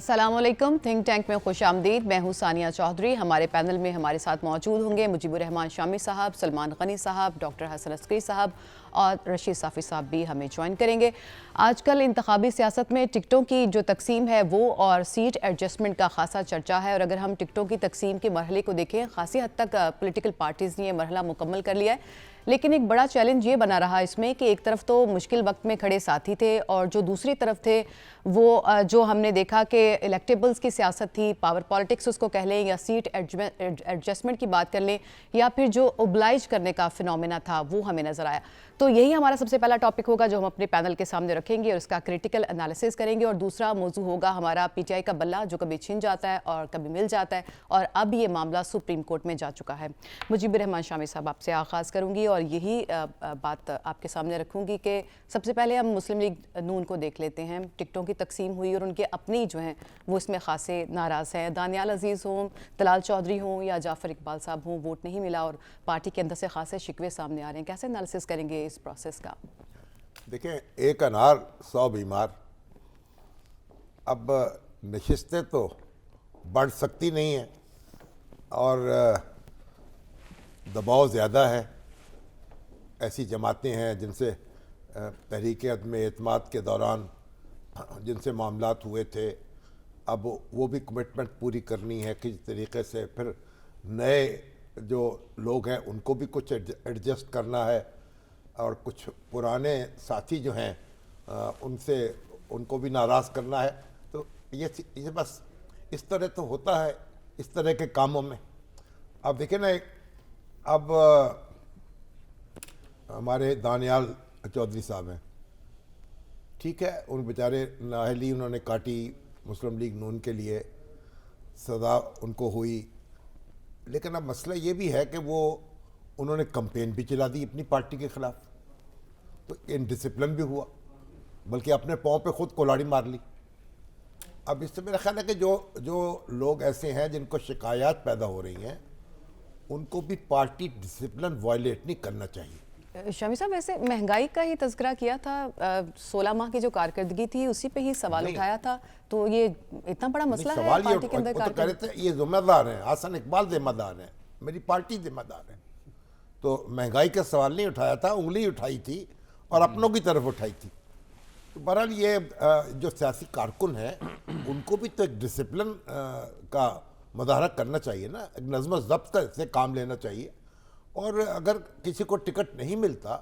السلام علیکم. Think tank میں خوش آمدید. میں ہوں ثانیہ چودھری. ہمارے پینل میں ہمارے ساتھ موجود ہوں گے مجیب الرحمان شامی صاحب, سلمان غنی صاحب, ڈاکٹر حسن عسکری صاحب اور رشید صافی صاحب بھی ہمیں جوائن کریں گے. آج کل انتخابی سیاست میں ٹکٹوں کی جو تقسیم ہے وہ اور سیٹ ایڈجسٹمنٹ کا خاصا چرچا ہے, اور اگر ہم ٹکٹوں کی تقسیم کے مرحلے کو دیکھیں خاصی حد تک پولیٹیکل پارٹیز نے یہ مرحلہ مکمل کر لیا ہے, لیکن ایک بڑا چیلنج یہ بنا رہا اس میں کہ ایک طرف تو مشکل وقت میں کھڑے ساتھی تھے اور جو دوسری طرف تھے وہ جو ہم نے دیکھا کہ الیکٹیبلز کی سیاست تھی, پاور پالیٹکس اس کو کہہ لیں یا سیٹ ایڈجسٹمنٹ کی بات کر لیں یا پھر جو اوبلائج کرنے کا فنومینا تھا وہ ہمیں نظر آیا. تو یہی ہمارا سب سے پہلا ٹاپک ہوگا جو ہم اپنے پینل کے سامنے رکھیں گے اور اس کا کریٹیکل انالیسس کریں گے, اور دوسرا موضوع ہوگا ہمارا پی ٹی آئی کا بلہ جو کبھی چھن جاتا ہے اور کبھی مل جاتا ہے, اور اب یہ معاملہ سپریم کورٹ میں جا چکا ہے. مجیب الرحمان شامی صاحب آپ سے آغاز کروں گی اور یہی بات آپ کے سامنے رکھوں گی کہ سب سے پہلے ہم مسلم لیگ نون کو دیکھ لیتے ہیں. ٹکٹوں کی تقسیم ہوئی اور ان کے اپنی جو ہیں وہ اس میں خاصے ناراض ہیں. دانیال عزیز ہوں, طلال چودھری ہوں یا جعفر اقبال صاحب ہوں, ووٹ نہیں ملا اور پارٹی کے اندر سے خاصے شکوے سامنے آ رہے ہیں. کیسے انالیسس کریں گے اس پروسیس کا؟ دیکھیں, ایک انار 100 بیمار. اب نشستیں تو بڑھ سکتی نہیں ہیں اور دباؤ زیادہ ہے. ایسی جماعتیں ہیں جن سے تحریک عدم اعتماد کے دوران جن سے معاملات ہوئے تھے, اب وہ بھی کمٹمنٹ پوری کرنی ہے کسی طریقے سے. پھر نئے جو لوگ ہیں ان کو بھی کچھ ایڈجسٹ کرنا ہے, اور کچھ پرانے ساتھی جو ہیں ان کو بھی ناراض کرنا ہے. تو یہ بس اس طرح تو ہوتا ہے اس طرح کے کاموں میں. اب دیکھیں نا, اب ہمارے دانیال چودھری صاحب ہیں, ٹھیک ہے, ان بیچارے نااہلی انہوں نے کاٹی مسلم لیگ نون کے لیے, سزا ان کو ہوئی, لیکن اب مسئلہ یہ بھی ہے کہ انہوں نے کمپین بھی چلا دی اپنی پارٹی کے خلاف, تو انڈسپلن بھی ہوا, بلکہ اپنے پاؤں پہ خود کولہاڑی مار لی. اب اس سے میرا خیال ہے کہ جو لوگ ایسے ہیں جن کو شکایات پیدا ہو رہی ہیں ان کو بھی پارٹی ڈسپلن وائلیٹ نہیں کرنا چاہیے. شامی صاحب ویسے مہنگائی کا ہی تذکرہ کیا تھا, 16 ماہ کی جو کارکردگی تھی اسی پہ ہی سوال اٹھایا تھا, تو یہ اتنا بڑا مسئلہ ہے پارٹی کے اندر کہہ رہے تھے یہ ذمہ دار ہیں, حسن اقبال ذمہ دار ہیں, میری پارٹی ذمہ دار ہے. تو مہنگائی کا سوال نہیں اٹھایا تھا, انگلی اٹھائی تھی اور اپنوں کی طرف اٹھائی تھی. تو بہرحال یہ جو سیاسی کارکن ہیں ان کو بھی تو ایک ڈسپلن کا مظاہرہ کرنا چاہیے نا, ایک نظم و ضبط سے کام لینا چاہیے. اور اگر کسی کو ٹکٹ نہیں ملتا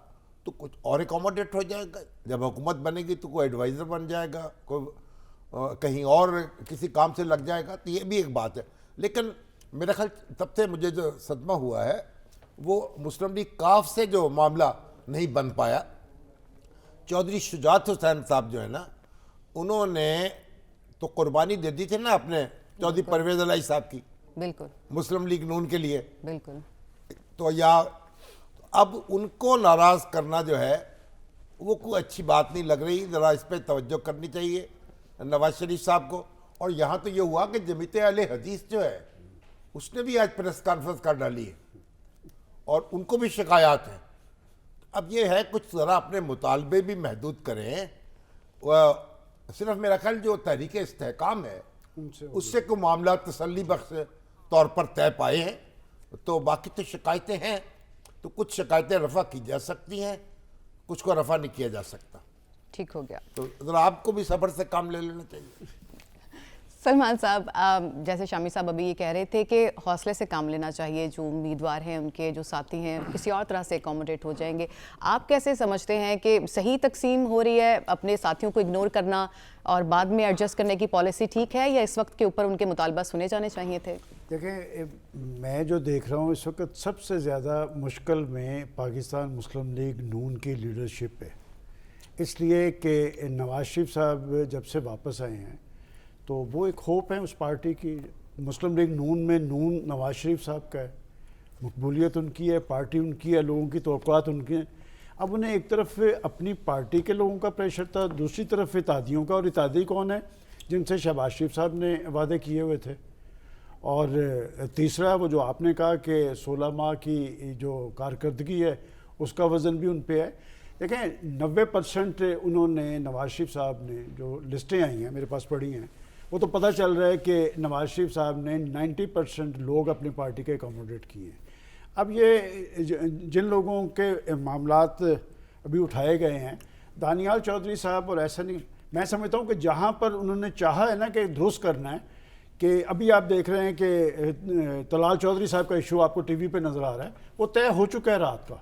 تو کچھ اور اکوموڈیٹ ہو جائے گا, جب حکومت بنے گی تو کوئی ایڈوائزر بن جائے گا, کوئی کہیں اور کسی کام سے لگ جائے گا, تو یہ بھی ایک بات ہے. لیکن میرا خیال تب سے مجھے جو صدمہ ہوا ہے وہ مسلم لیگ کاف سے جو معاملہ نہیں بن پایا. چودھری شجاعت حسین صاحب جو ہے نا, انہوں نے تو قربانی دے دی تھی نا اپنے چودھری پرویز الہی صاحب کی, بالکل مسلم لیگ نون کے لیے. بالکل. تو اب ان کو ناراض کرنا جو ہے وہ کوئی اچھی بات نہیں لگ رہی. ذرا اس پہ توجہ کرنی چاہیے نواز شریف صاحب کو. اور یہاں تو یہ ہوا کہ جمیعت اہل حدیث جو ہے اس نے بھی آج پریس کانفرنس کر ڈالی ہے اور ان کو بھی شکایات ہیں. اب یہ ہے کچھ ذرا اپنے مطالبے بھی محدود کریں. صرف میرا خیال جو تحریک استحکام ہے اس سے کوئی معاملات تسلی بخش طور پر طے پائے ہیں, تو باقی تو شکایتیں ہیں, تو کچھ شکایتیں رفع کی جا سکتی ہیں, کچھ کو رفع نہیں کیا جا سکتا. ٹھیک ہو گیا. تو ذرا آپ کو بھی صبر سے کام لے لینا چاہیے. سلمان صاحب, جیسے شامی صاحب ابھی یہ کہہ رہے تھے کہ حوصلے سے کام لینا چاہیے, جو امیدوار ہیں ان کے جو ساتھی ہیں کسی اور طرح سے اکوموڈیٹ ہو جائیں گے. آپ کیسے سمجھتے ہیں کہ صحیح تقسیم ہو رہی ہے, اپنے ساتھیوں کو اگنور کرنا اور بعد میں ایڈجسٹ کرنے کی پالیسی ٹھیک ہے, یا اس وقت کے اوپر ان کے مطالبہ سنے جانے چاہیے تھے؟ دیکھیں, میں جو دیکھ رہا ہوں اس وقت سب سے زیادہ مشکل میں پاکستان مسلم لیگ نون کی لیڈرشپ ہے. اس لیے کہ نواز شریف صاحب جب سے واپس آئے ہیں تو وہ ایک ہوپ ہے اس پارٹی کی. مسلم لیگ نون میں نون نواز شریف صاحب کا ہے, مقبولیت ان کی ہے, پارٹی ان کی ہے, لوگوں کی توقعات ان کی ہیں. اب انہیں ایک طرف اپنی پارٹی کے لوگوں کا پریشر تھا, دوسری طرف اتحادیوں کا, اور اتحادی کون ہے جن سے شہباز شریف صاحب نے وعدے کیے ہوئے تھے. اور تیسرا وہ جو آپ نے کہا کہ 16 ماہ کی جو کارکردگی ہے اس کا وزن بھی ان پہ ہے. دیکھیں 90% انہوں نے نواز شریف صاحب نے جو لسٹیں آئی ہیں میرے پاس پڑھی ہیں وہ تو پتہ چل رہا ہے کہ نواز شریف صاحب نے 90% لوگ اپنی پارٹی کے اکوموڈیٹ کیے ہیں۔ اب یہ جن لوگوں کے معاملات ابھی اٹھائے گئے ہیں، دانیال چودھری صاحب اور ایسا نہیں، میں سمجھتا ہوں کہ جہاں پر انہوں نے چاہا ہے نا کہ درست کرنا ہے، کہ ابھی آپ دیکھ رہے ہیں کہ طلال چودھری صاحب کا ایشو آپ کو ٹی وی پہ نظر آ رہا ہے، وہ طے ہو چکا ہے رات کا،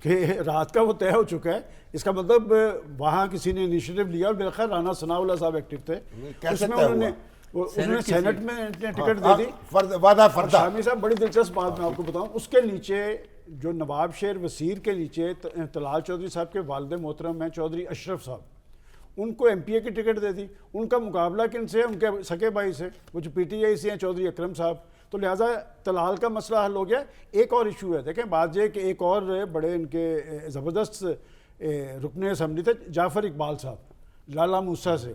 کہ رات کا وہ طے ہو چکا ہے۔ اس کا مطلب وہاں کسی نے انیشیٹو لیا، اور میرا خیال رانا ثناء اللہ صاحب ایکٹیو تھے، اس میں انہوں نے سینٹ میں ٹکٹ دے دی، وعدہ فردہ۔ شامی صاحب بڑی دلچسپ بات میں آپ کو بتاؤں، اس کے نیچے جو نواب شیر وزیر کے نیچے طلال چودھری صاحب کے والد محترم ہیں چودھری اشرف صاحب، ان کو ایم پی اے کی ٹکٹ دے دی۔ ان کا مقابلہ کن سے ہے؟ ان کے سکے بھائی سے، وہ جو پی ٹی آئی سے ہیں چودھری اکرم صاحب، تو لہٰذا طلال کا مسئلہ حل ہو گیا۔ ایک اور ایشو ہے، دیکھیں بات یہ کہ ایک اور بڑے ان کے زبردست رکن اسمبلی تھے جعفر اقبال صاحب لالا موسیٰ سے،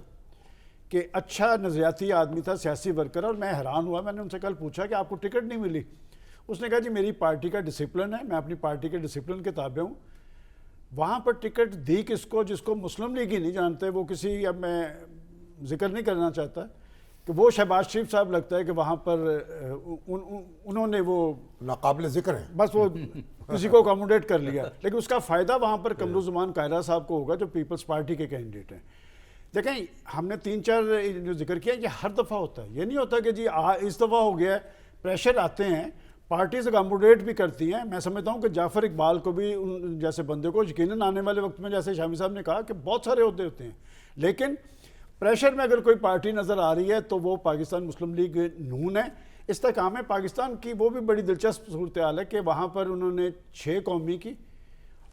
کہ اچھا نظریاتی آدمی تھا، سیاسی ورکر، اور میں حیران ہوا، میں نے ان سے کل پوچھا کہ آپ کو ٹکٹ نہیں ملی؟ اس نے کہا جی میری پارٹی کا ڈسپلن ہے، میں اپنی پارٹی کے ڈسپلن کے تابع ہوں۔ وہاں پر ٹکٹ دی کس کو؟ جس کو مسلم لیگ ہی نہیں جانتے، وہ کسی، اب میں ذکر نہیں کرنا چاہتا کہ وہ شہباز شریف صاحب لگتا ہے کہ وہاں پر انہوں نے وہ ناقابل ذکر ہیں، بس وہ کسی کو اکوموڈیٹ کر لیا، لیکن اس کا فائدہ وہاں پر قمر الزمان قاہرہ صاحب کو ہوگا جو پیپلز پارٹی کے کینڈیڈیٹ ہیں۔ دیکھیں ہم نے 3-4 جو ذکر کیا، یہ ہر دفعہ ہوتا ہے، یہ نہیں ہوتا کہ جی اس دفعہ ہو گیا ہے، پریشر آتے ہیں، پارٹیز اکوموڈیٹ بھی کرتی ہیں۔ میں سمجھتا ہوں کہ جعفر اقبال کو بھی ان جیسے بندے کو یقیناً آنے والے وقت میں، جیسے شامی صاحب نے کہا کہ بہت سارے عہدے ہوتے ہیں، لیکن پریشر میں اگر کوئی پارٹی نظر آ رہی ہے تو وہ پاکستان مسلم لیگ نون ہے۔ استحکام پاکستان کی وہ بھی بڑی دلچسپ صورتحال ہے کہ وہاں پر انہوں نے 6 قومی کی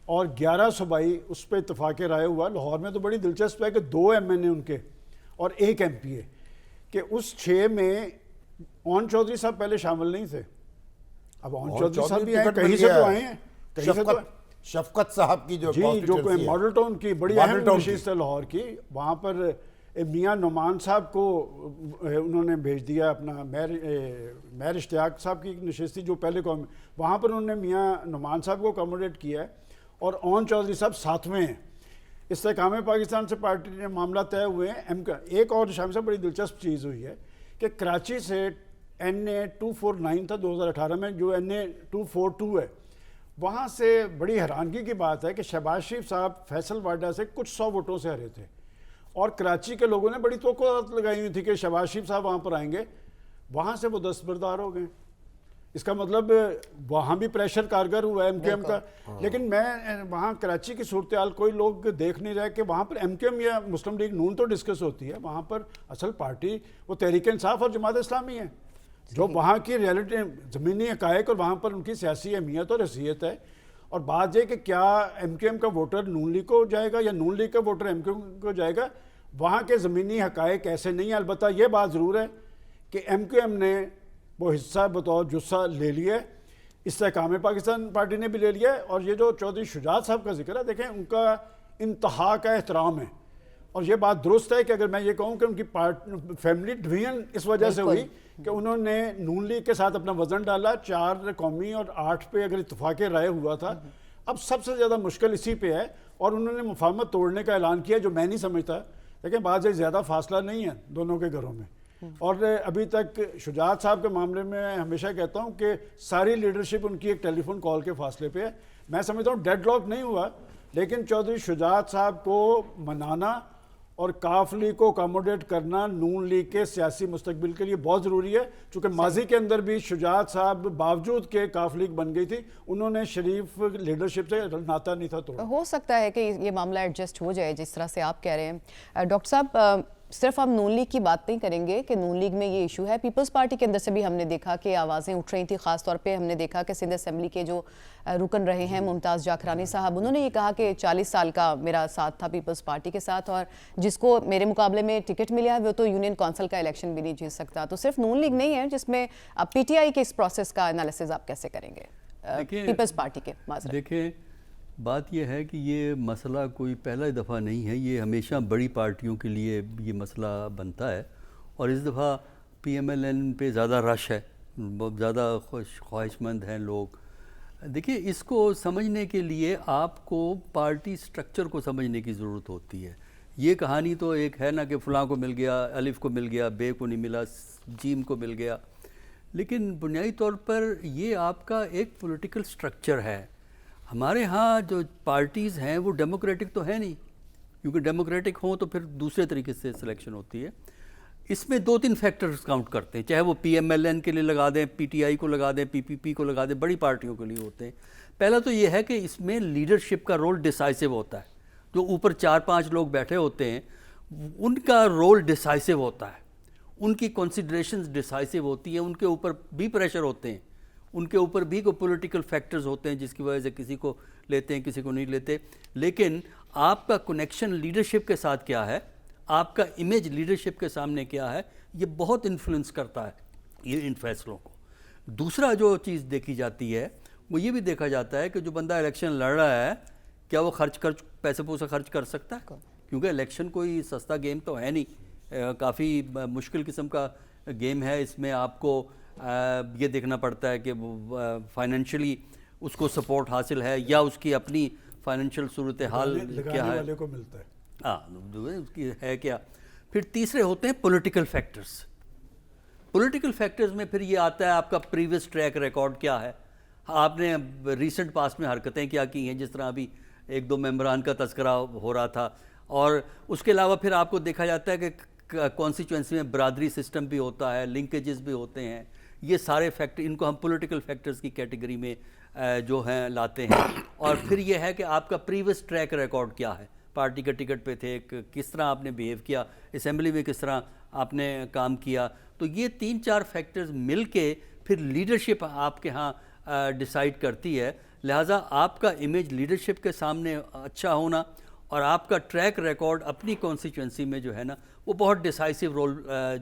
اور 11 صوبائی، اس پہ اتفاق رائے ہوا۔ لاہور میں تو بڑی دلچسپ ہے کہ 2 ایم این اے ان کے اور 1 ایم پی اے، کہ اس 6 میں اون چودھری صاحب پہلے شامل نہیں تھے، اب اون چودھری صاحب بھی آئے، کہیں سے تو آئے ہیں، کہیں سے تو شفقت صاحب کی جو ماڈل ٹاؤن کی بڑی اہم نشست ہے لاہور کی، وہاں پر میاں نعمان صاحب کو انہوں نے بھیج دیا، اپنا مہر اشتیاق صاحب کی نشست تھی جو پہلے قوم، وہاں پر انہوں نے میاں نعمان صاحب کو اکوموڈیٹ کیا ہے، اور اون چودھری صاحب 7ویں ہیں۔ استحکام پاکستان سے پارٹی نے معاملہ طے ہوئے ہیں۔ ایک اور شامی صاحب بڑی دلچسپ چیز ہوئی ہے کہ کراچی سے این اے 249 تھا 2018 میں، جو این اے 242 ہے، وہاں سے بڑی حیرانگی کی بات ہے کہ شہباز شریف صاحب فیصل واڈا سے کچھ 100 ووٹوں سے ہرے تھے، اور کراچی کے لوگوں نے بڑی توقعات لگائی ہوئی تھی کہ شہباز شریف صاحب وہاں پر آئیں گے، وہاں سے وہ دستبردار ہو گئے۔ اس کا مطلب وہاں بھی پریشر کارگر ہوا ہے ایم کیو ایم کا، لیکن میں وہاں کراچی کی صورتحال کوئی لوگ دیکھ نہیں رہے کہ وہاں پر ایم کیو ایم یا مسلم لیگ نون تو ڈسکس ہوتی ہے، وہاں پر اصل پارٹی وہ تحریک انصاف اور جماعت اسلامی ہے، جو وہاں کی ریئلٹی زمینی حقائق اور وہاں پر ان کی سیاسی اہمیت اور حیثیت ہے۔ اور بات یہ کہ کیا ایم کیو ایم کا ووٹر نون لیگ کو جائے گا یا نون لیگ کا ووٹر ایم کیو ایم کو جائے گا، وہاں کے زمینی حقائق ایسے نہیں ہیں۔ البتہ یہ بات ضرور ہے کہ ایم کیو ایم نے وہ حصہ بطور جثہ لے لیا ہے، استحکام پاکستان پارٹی نے بھی لے لیا ہے، اور یہ جو چودھری شجاعت صاحب کا ذکر ہے، دیکھیں ان کا انتہا کا احترام ہے، اور یہ بات درست ہے کہ اگر میں یہ کہوں کہ ان کی فیملی ڈویژن اس وجہ سے ہوئی کہ انہوں نے نون لیگ کے ساتھ اپنا وزن ڈالا، 4 قومی اور 8 پہ اگر اتفاق رائے ہوا تھا، اب سب سے زیادہ مشکل اسی پہ ہے، اور انہوں نے مفاہمت توڑنے کا اعلان کیا جو میں نہیں سمجھتا، لیکن بعض زیادہ فاصلہ نہیں ہے دونوں کے گھروں میں۔ اور ابھی تک شجاعت صاحب کے معاملے میں ہمیشہ کہتا ہوں کہ ساری لیڈرشپ ان کی ایک ٹیلی فون کال کے فاصلے پہ ہے، میں سمجھتا ہوں ڈیڈ لاک نہیں ہوا، لیکن چودھری شجاعت صاحب کو منانا اور کاف لیگ کو اکوموڈیٹ کرنا نون لیگ کے سیاسی مستقبل کے لیے بہت ضروری ہے، چونکہ ماضی کے اندر بھی شجاعت صاحب باوجود کہ کاف لیگ بن گئی تھی، انہوں نے شریف لیڈرشپ سے ناطہ نہیں تھا توڑا۔ ہو سکتا ہے کہ یہ معاملہ ایڈجسٹ ہو جائے جس طرح سے آپ کہہ رہے ہیں۔ ڈاکٹر صاحب صرف ہم نون لیگ کی بات نہیں کریں گے کہ نون لیگ میں یہ ایشو ہے، پیپلز پارٹی کے اندر سے بھی ہم نے دیکھا کہ آوازیں اٹھ رہی تھیں، خاص طور پہ ہم نے دیکھا کہ سندھ اسمبلی کے جو رکن رہے ہیں ممتاز جاکرانی صاحب، انہوں نے یہ کہا کہ 40 سال کا میرا ساتھ تھا پیپلز پارٹی کے ساتھ، اور جس کو میرے مقابلے میں ٹکٹ ملا ہے وہ تو یونین کونسل کا الیکشن بھی نہیں جیت سکتا۔ تو صرف نون لیگ نہیں ہے جس میں پی ٹی آئی کے اس پروسیس کا انالیسز آپ کیسے کریں گے پیپلز پارٹی کے؟ دیکھیں بات یہ ہے کہ یہ مسئلہ کوئی پہلا دفعہ نہیں ہے، یہ ہمیشہ بڑی پارٹیوں کے لیے یہ مسئلہ بنتا ہے، اور اس دفعہ پی ایم ایل این پہ زیادہ رش ہے، بہت زیادہ خواہش مند ہیں لوگ۔ دیکھیں اس کو سمجھنے کے لیے آپ کو پارٹی سٹرکچر کو سمجھنے کی ضرورت ہوتی ہے یہ کہانی تو ایک ہے نا کہ فلاں کو مل گیا، الف کو مل گیا، بے کو نہیں ملا، جیم کو مل گیا، لیکن بنیادی طور پر یہ آپ کا ایک پولیٹیکل سٹرکچر ہے. ہمارے ہاں جو پارٹیز ہیں وہ ڈیموکریٹک تو ہے نہیں، کیونکہ ڈیموکریٹک ہوں تو پھر دوسرے طریقے سے سلیکشن ہوتی ہے. اس میں 2-3 فیکٹرز کاؤنٹ کرتے ہیں، چاہے وہ پی ایم ایل این کے لیے لگا دیں، پی ٹی آئی کو لگا دیں، پی پی پی کو لگا دیں، بڑی پارٹیوں کے لیے ہوتے ہیں. پہلا تو یہ ہے کہ اس میں لیڈرشپ کا رول ڈیسائسو ہوتا ہے. جو اوپر 4-5 لوگ بیٹھے ہوتے ہیں ان کا رول ڈیسائسو ہوتا ہے، ان کی کنسیڈریشنز ڈیسائسو ہوتی ہیں، ان کے اوپر بھی پریشر ہوتے ہیں، ان کے اوپر بھی کوئی پولیٹیکل فیکٹرز ہوتے ہیں جس کی وجہ سے کسی کو لیتے ہیں کسی کو نہیں لیتے. لیکن آپ کا کنیکشن لیڈرشپ کے ساتھ کیا ہے، آپ کا امیج لیڈرشپ کے سامنے کیا ہے، یہ بہت انفلوئنس کرتا ہے یہ ان فیصلوں کو. دوسرا جو چیز دیکھی جاتی ہے وہ یہ بھی دیکھا جاتا ہے کہ جو بندہ الیکشن لڑ رہا ہے کیا وہ پیسے پوسے خرچ کر سکتا ہے، کیونکہ الیکشن کوئی سستا گیم تو ہے نہیں، کافی مشکل قسم کا گیم ہے. اس میں آپ کو یہ دیکھنا پڑتا ہے کہ فائنینشلی اس کو سپورٹ حاصل ہے یا اس کی اپنی فائنینشیل صورتحال کیا ہے، والے کو ملتا ہے. اس کی ہے کیا. پھر تیسرے ہوتے ہیں پولیٹیکل فیکٹرز. پولیٹیکل فیکٹرز میں پھر یہ آتا ہے آپ کا پریویس ٹریک ریکارڈ کیا ہے، آپ نے ریسنٹ پاسٹ میں حرکتیں کیا کی ہیں، جس طرح ابھی 1-2 ممبران کا تذکرہ ہو رہا تھا. اور اس کے علاوہ پھر آپ کو دیکھا جاتا ہے کہ کانسٹیچوئنسی میں برادری سسٹم بھی ہوتا ہے، لنکیجز بھی ہوتے ہیں. یہ سارے فیکٹر ان کو ہم پولیٹیکل فیکٹرز کی کیٹیگری میں جو ہیں لاتے ہیں. اور پھر یہ ہے کہ آپ کا پریویس ٹریک ریکارڈ کیا ہے، پارٹی کا ٹکٹ پہ تھے، کس طرح آپ نے بیہیو کیا، اسمبلی میں کس طرح آپ نے کام کیا. تو یہ 3-4 فیکٹرز مل کے پھر لیڈرشپ آپ کے ہاں ڈیسائیڈ کرتی ہے. لہٰذا آپ کا امیج لیڈرشپ کے سامنے اچھا ہونا اور آپ کا ٹریک ریکارڈ اپنی کانسٹیچوئنسی میں جو ہے نا وہ بہت ڈیسائسو رول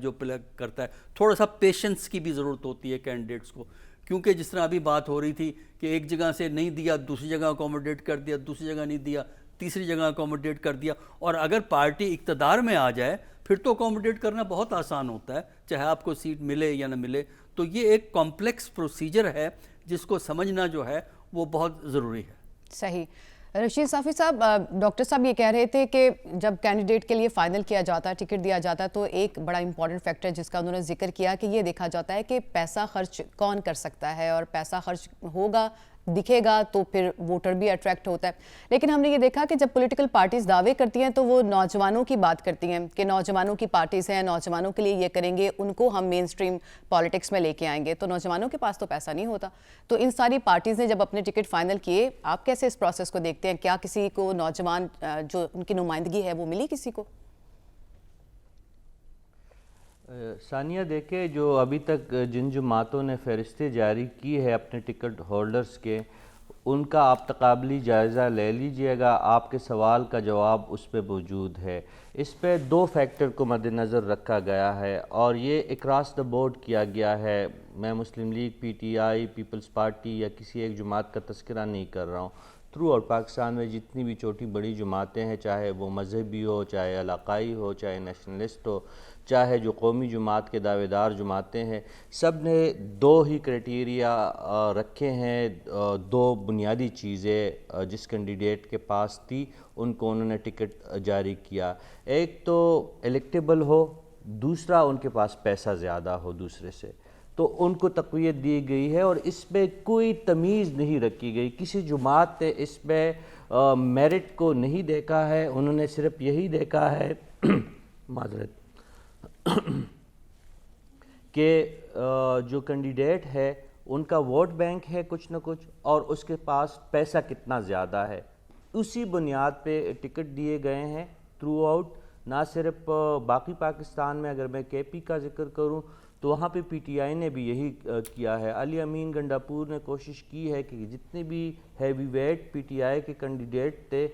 جو پلے کرتا ہے. تھوڑا سا پیشنس کی بھی ضرورت ہوتی ہے کینڈیڈیٹس کو، کیونکہ جس طرح ابھی بات ہو رہی تھی کہ ایک جگہ سے نہیں دیا دوسری جگہ اکوموڈیٹ کر دیا، دوسری جگہ نہیں دیا تیسری جگہ اکوموڈیٹ کر دیا. اور اگر پارٹی اقتدار میں آ جائے پھر تو اکوموڈیٹ کرنا بہت آسان ہوتا ہے، چاہے آپ کو سیٹ ملے یا نہ ملے. تو یہ ایک کمپلیکس پروسیجر ہے جس کو سمجھنا جو ہے وہ بہت ضروری ہے. صحیح. رشید صافی صاحب، ڈاکٹر صاحب یہ کہہ رہے تھے کہ جب کینڈیڈیٹ کے لیے فائنل کیا جاتا ہے، ٹکٹ دیا جاتا ہے، تو ایک بڑا امپورٹنٹ فیکٹر جس کا انہوں نے ذکر کیا کہ یہ دیکھا جاتا ہے کہ پیسہ خرچ کون کر سکتا ہے، اور پیسہ خرچ ہوگا دکھے گا تو پھر ووٹر بھی اٹریکٹ ہوتا ہے. لیکن ہم نے یہ دیکھا کہ جب پولیٹیکل پارٹیز دعوے کرتی ہیں تو وہ نوجوانوں کی بات کرتی ہیں کہ نوجوانوں کی پارٹیز ہیں، نوجوانوں کے لیے یہ کریں گے، ان کو ہم مین سٹریم پالیٹکس میں لے کے آئیں گے. تو نوجوانوں کے پاس تو پیسہ نہیں ہوتا. تو ان ساری پارٹیز نے جب اپنے ٹکٹ فائنل کیے، آپ کیسے اس پروسیس کو دیکھتے ہیں؟ کیا کسی کو نوجوان جو ان کی نمائندگی ہے وہ ملی کسی کو؟ ثانیہ دیکھیں، جو ابھی تک جن جماعتوں نے فہرستیں جاری کی ہے اپنے ٹکٹ ہولڈرز کے، ان کا آپ تقابلی جائزہ لے لیجئے گا. آپ کے سوال کا جواب اس پہ موجود ہے. اس پہ 2 فیکٹر کو مد نظر رکھا گیا ہے اور یہ اکراس دا بورڈ کیا گیا ہے. میں Muslim League, P T I, Peoples Party یا کسی ایک جماعت کا تذکرہ نہیں کر رہا ہوں. تھرو اور پاکستان میں جتنی بھی چھوٹی بڑی جماعتیں ہیں، چاہے وہ مذہبی ہو، چاہے علاقائی ہو، چاہے نیشنلسٹ ہو، چاہے جو قومی جماعت کے دعوے دار جماعتیں ہیں، سب نے 2 ہی کرائٹیریا رکھے ہیں. 2 بنیادی چیزیں جس کینڈیڈیٹ کے پاس تھی ان کو انہوں نے ٹکٹ جاری کیا. ایک تو الیکٹیبل ہو، دوسرا ان کے پاس پیسہ زیادہ ہو دوسرے سے. تو ان کو تقویت دی گئی ہے اور اس میں کوئی تمیز نہیں رکھی گئی. کسی جماعت نے اس میں میرٹ کو نہیں دیکھا ہے، انہوں نے صرف یہی دیکھا ہے معذرت کہ جو کینڈیڈیٹ ہے ان کا ووٹ بینک ہے کچھ نہ کچھ، اور اس کے پاس پیسہ کتنا زیادہ ہے. اسی بنیاد پہ ٹکٹ دیے گئے ہیں تھرو آؤٹ. نہ صرف باقی پاکستان میں، اگر میں کے پی کا ذکر کروں تو وہاں پہ پی ٹی آئی نے بھی یہی کیا ہے. علی امین گنڈاپور نے کوشش کی ہے کہ جتنے بھی heavy weight P T I کے کینڈیڈیٹ تھے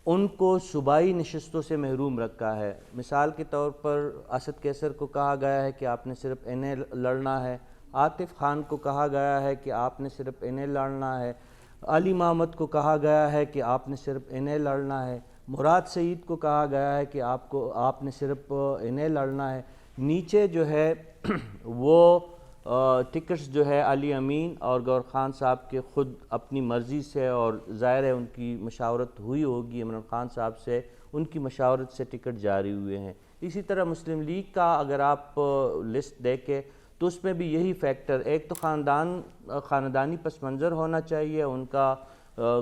ان کو صوبائی نشستوں سے محروم رکھا ہے. مثال کے طور پر اسد کیسر کو کہا گیا ہے کہ آپ نے صرف این اے لڑنا ہے، عاطف خان کو کہا گیا ہے کہ آپ نے صرف این اے لڑنا ہے، علی محمد کو کہا گیا ہے کہ آپ نے صرف این اے لڑنا ہے، مراد سعید کو کہا گیا ہے کہ آپ نے صرف این اے لڑنا ہے. نیچے جو ہے وہ ٹکٹس جو ہے علی امین اور گور خان صاحب کے خود اپنی مرضی سے، اور ظاہر ہے ان کی مشاورت ہوئی ہوگی عمران خان صاحب سے، ان کی مشاورت سے ٹکٹ جاری ہوئے ہیں۔ اسی طرح مسلم لیگ کا اگر آپ لسٹ دیکھیں تو اس میں بھی یہی فیکٹر، ایک تو خاندانی پس منظر ہونا چاہیے، ان کا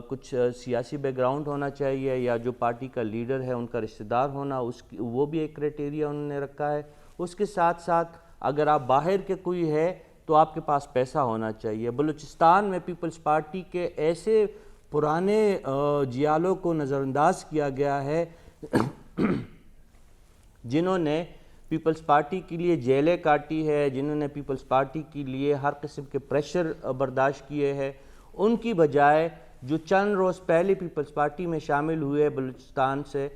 کچھ سیاسی بیک گراؤنڈ ہونا چاہیے، یا جو پارٹی کا لیڈر ہے ان کا رشتہ دار ہونا، وہ بھی ایک کرائٹیریا انہوں نے رکھا ہے۔ اس کے ساتھ ساتھ اگر آپ باہر کے کوئی ہے تو آپ کے پاس پیسہ ہونا چاہیے۔ بلوچستان میں پیپلز پارٹی کے ایسے پرانے جیالوں کو نظر انداز کیا گیا ہے جنہوں نے پیپلز پارٹی کے لیے جیلیں کاٹی ہے، جنہوں نے پیپلز پارٹی کے لیے ہر قسم کے پریشر برداشت کیے ہیں، ان کی بجائے جو چند روز پہلے پیپلز پارٹی میں شامل ہوئے بلوچستان سے،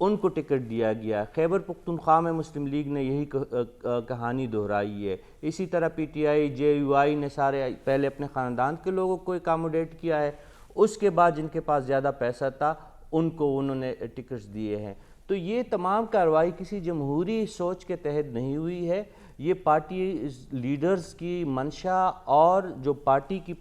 ان کو ٹکٹ دیا گیا۔ خیبر پختونخوا میں مسلم لیگ نے یہی کہانی دہرائی ہے۔ اسی طرح پی ٹی آئی، جے یو آئی نے سارے پہلے اپنے خاندان کے لوگوں کو اکاموڈیٹ کیا ہے، اس کے بعد جن کے پاس زیادہ پیسہ تھا ان کو انہوں نے ٹکٹس دیے ہیں۔ تو یہ تمام کارروائی کسی جمہوری سوچ کے تحت نہیں ہوئی ہے، یہ پارٹی لیڈرز کی منشا اور جو پارٹی کی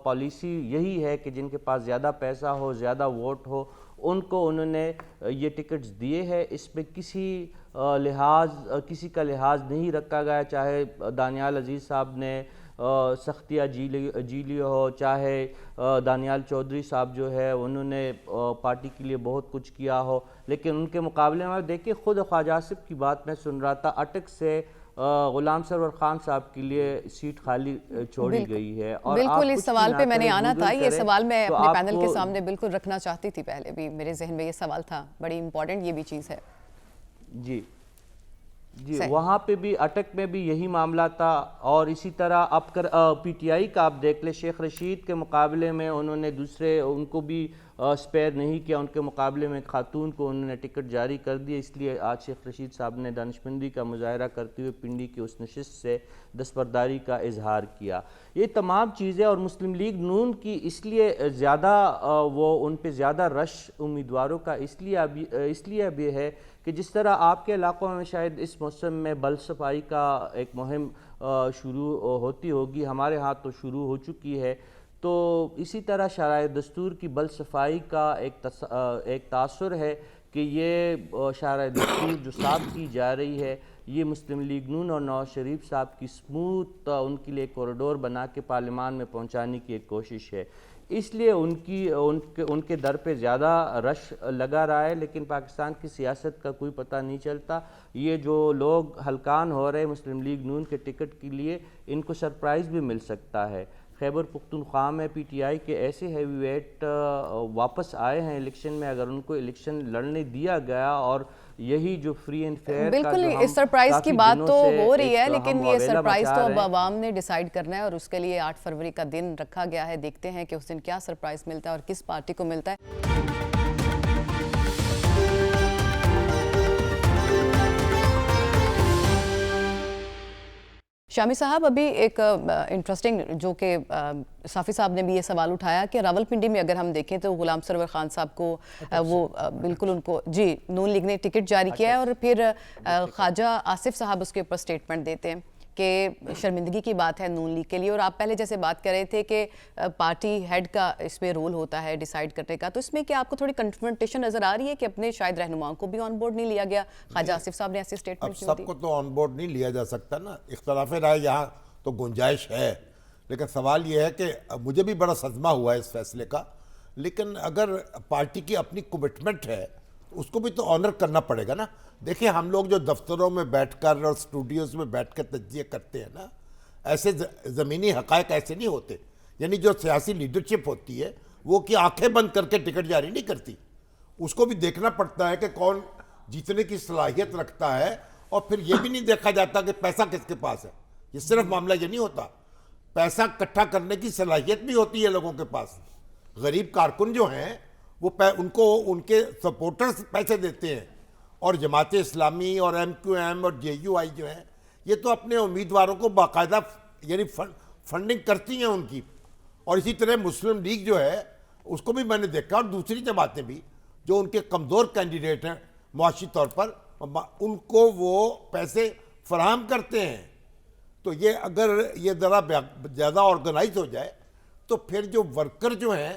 پالیسی یہی ہے کہ جن کے پاس زیادہ پیسہ ہو، زیادہ ووٹ ہو، ان کو انہوں نے یہ ٹکٹس دیے ہیں۔ اس میں کسی کا لحاظ نہیں رکھا گیا، چاہے دانیال عزیز صاحب نے سختیاں جی لی ہو، چاہے دانیال چودھری صاحب جو ہے انہوں نے پارٹی کے لیے بہت کچھ کیا ہو، لیکن ان کے مقابلے میں دیکھیں خود خواجہ آصف کی بات میں سن رہا تھا، اٹک سے غلام سرور خان صاحب کے لیے سیٹ خالی چھوڑی گئی ہے۔ اور بالکل اس سوال پہ میں نے آنا تھا، یہ سوال میں اپنے پینل کے سامنے بالکل رکھنا چاہتی تھی، پہلے بھی میرے ذہن میں یہ سوال تھا، بڑی امپورٹنٹ یہ بھی چیز ہے۔ جی وہاں پہ بھی اٹک میں بھی یہی معاملہ تھا، اور اسی طرح اب پی ٹی آئی کا آپ دیکھ لیں، شیخ رشید کے مقابلے میں انہوں نے ان کو بھی سپیئر نہیں کیا، ان کے مقابلے میں خاتون کو انہوں نے ٹکٹ جاری کر دی، اس لیے آج شیخ رشید صاحب نے دانشمندی کا مظاہرہ کرتے ہوئے پنڈی کی اس نشست سے دستبرداری کا اظہار کیا۔ یہ تمام چیزیں، اور مسلم لیگ نون کی اس لیے زیادہ ان پہ زیادہ رش امیدواروں کا اس لیے اب یہ ہے کہ جس طرح آپ کے علاقوں میں شاید اس موسم میں بل صفائی کا ایک مہم شروع ہوتی ہوگی، ہمارے ہاں تو شروع ہو چکی ہے، تو اسی طرح شرائع دستور کی بل صفائی کا ایک تاثر ہے کہ یہ شرائع دستور جو صاف کی جا رہی ہے، یہ مسلم لیگ نون اور نواز شریف صاحب کی سموتھ ان کے لیے کوریڈور بنا کے پارلیمان میں پہنچانے کی ایک کوشش ہے، اس لیے ان کے در پہ زیادہ رش لگا رہا ہے۔ لیکن پاکستان کی سیاست کا کوئی پتہ نہیں چلتا، یہ جو لوگ ہلکان ہو رہے مسلم لیگ نون کے ٹکٹ کے لیے، ان کو سرپرائز بھی مل سکتا ہے۔ خیبر پختونخوا میں پی ٹی آئی کے ایسے ہیوی ویٹ واپس آئے ہیں الیکشن میں، اگر ان کو الیکشن لڑنے دیا گیا اور یہی جو فری اینڈ فیئر بالکل سرپرائز کی بات تو ہو رہی ہے، لیکن یہ سرپرائز تو اب عوام نے ڈیسائیڈ کرنا ہے، اور اس کے لیے 8 فروری کا دن رکھا گیا ہے، دیکھتے ہیں کہ اس دن کیا سرپرائز ملتا ہے اور کس پارٹی کو ملتا ہے۔ شامی صاحب، ابھی ایک انٹرسٹنگ جو کہ صافی صاحب نے بھی یہ سوال اٹھایا کہ راولپنڈی میں اگر ہم دیکھیں تو غلام سرور خان صاحب کو وہ بالکل ان کو نون لیگ نے ٹکٹ جاری کیا ہے، اور پھر خواجہ آصف صاحب اس کے اوپر سٹیٹمنٹ دیتے ہیں کہ شرمندگی کی بات ہے نون لیگ کے لیے، اور آپ پہلے جیسے بات کر رہے تھے کہ پارٹی ہیڈ کا اس میں رول ہوتا ہے ڈیسائیڈ کرنے کا، تو اس میں کیا آپ کو تھوڑی کنفرنٹیشن نظر آ رہی ہے کہ اپنے شاید رہنماؤں کو بھی آن بورڈ نہیں لیا گیا؟ خواجہ آصف صاحب نے ایسی سٹیٹمنٹ کیوں دی؟ اب سب کو تو آن بورڈ نہیں لیا جا سکتا نا، اختلاف رائے یہاں تو گنجائش ہے، لیکن سوال یہ ہے کہ مجھے بھی بڑا صدمہ ہوا ہے اس فیصلے کا، لیکن اگر پارٹی کی اپنی کمٹمنٹ ہے اس کو بھی تو آنر کرنا پڑے گا نا۔ دیکھیں ہم لوگ جو دفتروں میں بیٹھ کر اور اسٹوڈیوز میں بیٹھ کر تجزیے کرتے ہیں نا، ایسے زمینی حقائق ایسے نہیں ہوتے، یعنی جو سیاسی لیڈرشپ ہوتی ہے وہ کہ آنکھیں بند کر کے ٹکٹ جاری نہیں کرتی، اس کو بھی دیکھنا پڑتا ہے کہ کون جیتنے کی صلاحیت رکھتا ہے، اور پھر یہ بھی نہیں دیکھا جاتا کہ پیسہ کس کے پاس ہے، یہ صرف معاملہ یہ نہیں ہوتا، پیسہ اکٹھا کرنے کی صلاحیت بھی ہوتی ہے لوگوں کے پاس۔ غریب کارکن جو ہیں وہ ان کو ان کے سپورٹرز پیسے دیتے ہیں، اور جماعت اسلامی اور ایم کیو ایم اور جے یو آئی جو ہیں یہ تو اپنے امیدواروں کو باقاعدہ یعنی فنڈنگ کرتی ہیں ان کی، اور اسی طرح مسلم لیگ جو ہے اس کو بھی میں نے دیکھا، اور دوسری جماعتیں بھی جو ان کے کمزور کینڈیڈیٹ ہیں معاشی طور پر، ان کو وہ پیسے فراہم کرتے ہیں۔ تو یہ اگر یہ ذرا زیادہ آرگنائز ہو جائے تو پھر جو ورکر جو ہیں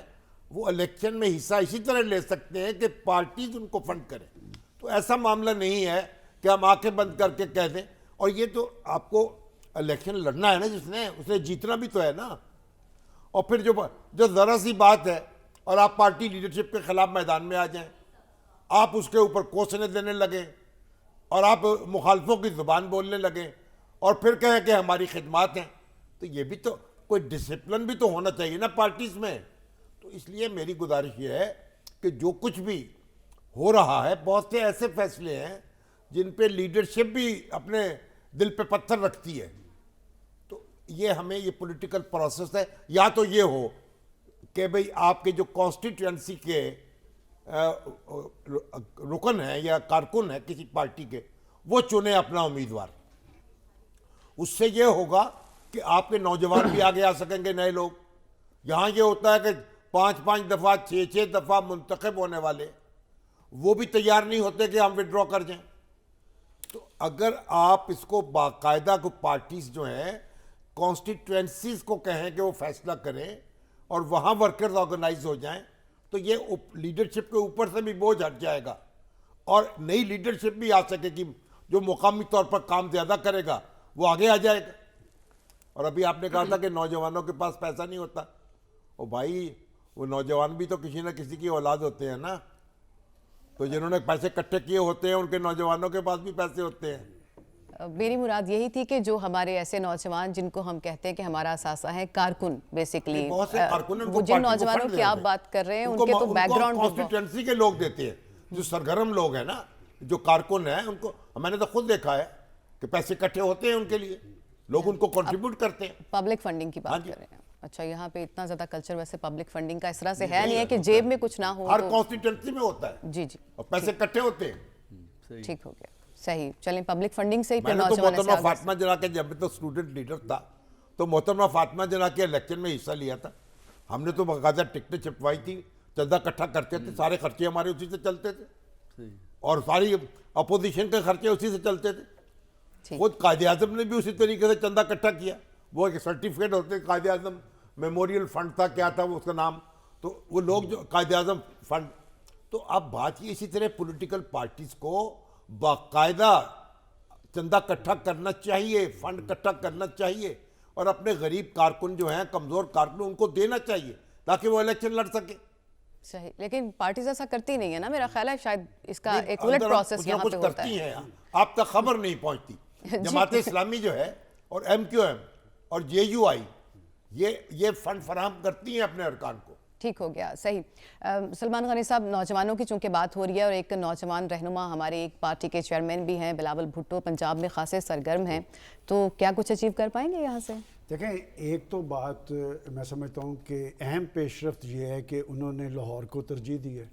وہ الیکشن میں حصہ اسی طرح لے سکتے ہیں کہ پارٹیز ان کو فنڈ کریں. تو ایسا معاملہ نہیں ہے کہ ہم آنکھیں بند کر کے کہہ دیں. اور یہ تو آپ کو الیکشن لڑنا ہے نا، جس نے اس نے جیتنا بھی تو ہے نا. اور پھر جو ذرا سی بات ہے اور آپ پارٹی لیڈرشپ کے خلاف میدان میں آ جائیں، آپ اس کے اوپر کوسنے دینے لگیں اور آپ مخالفوں کی زبان بولنے لگیں اور پھر کہیں کہ ہماری خدمات ہیں، تو یہ بھی تو کوئی ڈسپلن بھی تو ہونا چاہیے نا پارٹیز میں. تو اس لیے میری گزارش یہ ہے کہ جو کچھ بھی ہو رہا ہے، بہت سے ایسے فیصلے ہیں جن پہ لیڈرشپ بھی اپنے دل پہ پتھر رکھتی ہے. تو یہ ہمیں یہ پولیٹیکل پروسیس ہے، یا تو یہ ہو کہ بھئی آپ کے جو کانسٹیٹوئنسی کے رکن ہیں یا کارکن ہیں کسی پارٹی کے، وہ چنیں اپنا امیدوار. اس سے یہ ہوگا کہ آپ کے نوجوان بھی آگے آ سکیں گے، نئے لوگ. یہاں یہ ہوتا ہے کہ 5 دفعہ 6 دفعہ منتخب ہونے والے وہ بھی تیار نہیں ہوتے کہ ہم وڈرا کر جائیں. تو اگر آپ اس کو باقاعدہ کو پارٹیز جو ہیں کانسٹیٹوئنسیز کو کہیں کہ وہ فیصلہ کریں اور وہاں ورکرز آرگنائز ہو جائیں، تو یہ لیڈرشپ کے اوپر سے بھی بوجھ ہٹ جائے گا اور نئی لیڈرشپ بھی آ سکے گی جو مقامی طور پر کام زیادہ کرے گا، وہ آگے آ جائے گا. اور ابھی آپ نے کہا تھا کہ نوجوانوں کے پاس پیسہ نہیں ہوتا. او بھائی، وہ نوجوان بھی تو کسی نہ کسی کی اولاد ہوتے ہیں نا. تو جنہوں نے پیسے اکٹھے کیے ہوتے ہیں ان کے نوجوانوں کے پاس بھی پیسے ہوتے ہیں. میری مراد یہی تھی کہ جو ہمارے ایسے نوجوان جن کو ہم کہتے ہیں کہ ہمارا اثاثہ ہے کارکن، بیسیکلی بہت سے کارکن ہیں، ان کو وہ جن پارٹی کو نوجوانوں فنڈ کی آپ دیتے بات کر رہے ہیں ان ان کو کے تو بیک گراؤنڈ کانسٹیٹوئنسی کے لوگ دیتے ہیں، جو سرگرم لوگ ہیں نا، جو کارکن ہیں، ان کو میں نے تو خود دیکھا ہے کہ پیسے اکٹھے ہوتے ہیں ان کے لیے، لوگ ان کو کنٹریبیوٹ کرتے ہیں. پبلک فنڈنگ کی بات کر رہے ہیں. اچھا، یہاں پہ اتنا زیادہ کلچر ویسے پبلک فنڈنگ کا اس طرح سے ہے نہیں ہے کہ جیب میں کچھ نہ ہو. ہر کانسٹیٹوئنسی میں ہوتا ہے جی جی، اور پیسے اکٹھے ہوتے ہیں. ٹھیک ہو گیا، صحیح. چلیں پبلک فنڈنگ سے ہی میں پھر نے تو نوجوان محترمہ فاطمہ جناح کے، جب تو اسٹوڈنٹ لیڈر تھا تو محترمہ فاطمہ جناح کے الیکشن میں حصہ لیا تھا. ہم نے تو باقاعدہ ٹکٹیں چھپوائی تھی، چندہ اکٹھا کرتے تھے، سارے خرچے ہمارے اسی سے چلتے تھے اور ساری اپوزیشن کے خرچے اسی سے چلتے تھے. خود قائد اعظم نے بھی اسی طریقے سے چندہ اکٹھا کیا. وہ ایک سرٹیفکیٹ ہوتے قائد اعظم میموریل فنڈ تھا، کیا تھا وہ اس کا نام، تو وہ لوگ جو قائد اعظم فنڈ. تو اب بات یہ اسی طرح پولیٹیکل پارٹیز کو باقاعدہ چندہ اکٹھا کرنا چاہیے، فنڈ اکٹھا کرنا چاہیے اور اپنے غریب کارکن جو ہیں، کمزور کارکن، ان کو دینا چاہیے تاکہ وہ الیکشن لڑ سکے. صحیح. لیکن پارٹیز ایسا کرتی نہیں ہے نا، میرا خیال ہے شاید اس کا ایک الٹ پروسیس یہاں پہ ہوتا ہے. کرتی ہیں، آپ تک خبر نہیں پہنچتی. جماعت اسلامی جو ہے اور MQM اور JUI یہ فنڈ فراہم کرتی ہیں اپنے ارکان کو. ٹھیک ہو گیا، صحیح. سلمان غنی صاحب، نوجوانوں کی چونکہ بات ہو رہی ہے اور ایک نوجوان رہنما ہمارے ایک پارٹی کے چیئرمین بھی ہیں، بلاول بھٹو، پنجاب میں خاصے سرگرم ہیں، تو کیا کچھ اچیو کر پائیں گے یہاں سے؟ دیکھیں، ایک تو بات میں سمجھتا ہوں کہ اہم پیش رفت یہ ہے کہ انہوں نے لاہور کو ترجیح دی ہے.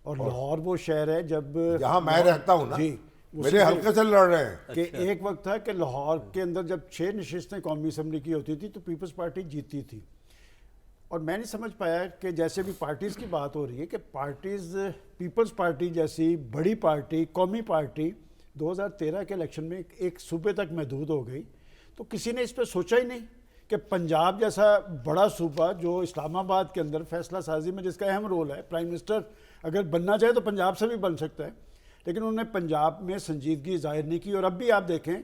اور لاہور وہ شہر ہے جہاں میں رہتا ہوں نا، جی، میرے حلقے سے لڑ رہے ہیں کہ ایک وقت تھا کہ لاہور کے اندر جب 6 نشستیں قومی اسمبلی کی ہوتی تھی تو پیپلز پارٹی جیتی تھی. اور میں نہیں سمجھ پایا کہ جیسے بھی پارٹیز کی بات ہو رہی ہے کہ پارٹیز، پیپلز پارٹی جیسی بڑی پارٹی، قومی پارٹی 2013 کے الیکشن میں ایک صوبے تک محدود ہو گئی. تو کسی نے اس پہ سوچا ہی نہیں کہ پنجاب جیسا بڑا صوبہ جو اسلام آباد کے اندر فیصلہ سازی میں جس کا اہم رول ہے، پرائم منسٹر اگر بننا چاہے تو پنجاب سے بھی بن سکتا ہے، لیکن انہوں نے پنجاب میں سنجیدگی ظاہر نہیں کی. اور اب بھی آپ دیکھیں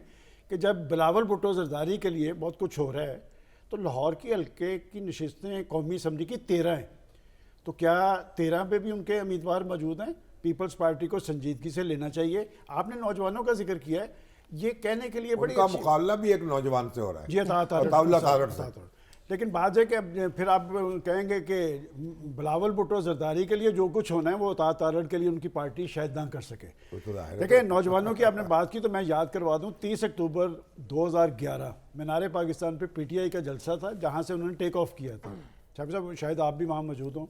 کہ جب بلاول بھٹو زرداری کے لیے بہت کچھ ہو رہا ہے تو لاہور کی حلقے کی نشستیں قومی اسمبلی کی 13 ہیں. تو کیا 13 پہ بھی ان کے امیدوار موجود ہیں؟ پیپلز پارٹی کو سنجیدگی سے لینا چاہیے. آپ نے نوجوانوں کا ذکر کیا ہے، یہ کہنے کے لیے بڑی ان کا مقابلہ بھی ایک نوجوان سے ہو رہا ہے، جی، عطا. لیکن بات ہے کہ پھر آپ کہیں گے کہ بلاول بھٹو زرداری کے لیے جو کچھ ہونا ہے وہ عطا تارڑ کے لیے ان کی پارٹی شاید نہ کر سکے. دیکھیں، نوجوانوں کی آپ نے بات کی تو میں یاد کروا دوں، 30 اکتوبر 2011 مینار پاکستان پہ PTI کا جلسہ تھا جہاں سے انہوں نے ٹیک آف کیا تھا. صاحب شاید آپ بھی وہاں موجود ہوں.